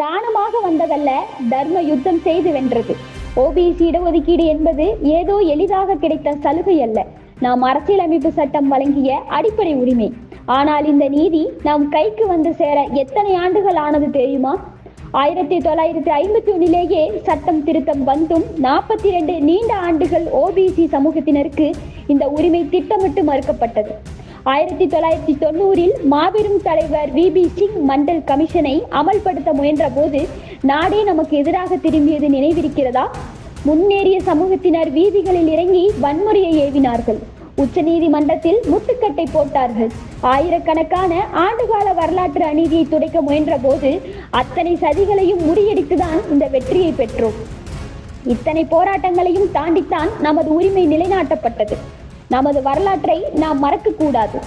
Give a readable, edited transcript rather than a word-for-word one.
தானமாக வந்ததல்ல, தர்ம யுத்தம் செய்து வென்றது. ஓபிசி இடஒதுக்கீடு என்பது ஏதோ எளிதாக கிடைத்த சலுகை அல்ல, நாம் அரசியலமைப்பு சட்டம் வழங்கிய அடிப்படை உரிமை. ஆனால் இந்த நீதி நம் கைக்கு வந்து சேர எத்தனை ஆண்டுகள் ஆனது தெரியுமா? 1951 சட்டம் திருத்தம் வந்தும் 42 நீண்ட ஆண்டுகள் ஓபிசி சமூகத்தினருக்கு இந்த உரிமை திட்டமிட்டு மறுக்கப்பட்டது. 1990 மாபெரும் தலைவர் VB சிங் மண்டல் கமிஷனை அமல்படுத்த முயன்ற போது நாடே நமக்கு எதிராக திரும்பியது நினைவிருக்கிறதா? முன்னேறிய சமூகத்தினர் வீதிகளில் இறங்கி வன்முறையை ஏவினார்கள். உச்ச நீதிமன்றத்தில் முட்டுக்கட்டை போட்டார்கள். ஆயிரக்கணக்கான ஆண்டுகால வரலாற்று அநீதியை துடைக்க முயன்ற போது அத்தனை சதிகளையும் முறியடித்துதான் இந்த வெற்றியை பெற்றோம். இத்தனை போராட்டங்களையும் தாண்டித்தான் நமது உரிமை நிலைநாட்டப்பட்டது. நமது வரலாற்றை நாம் மறக்க கூடாது.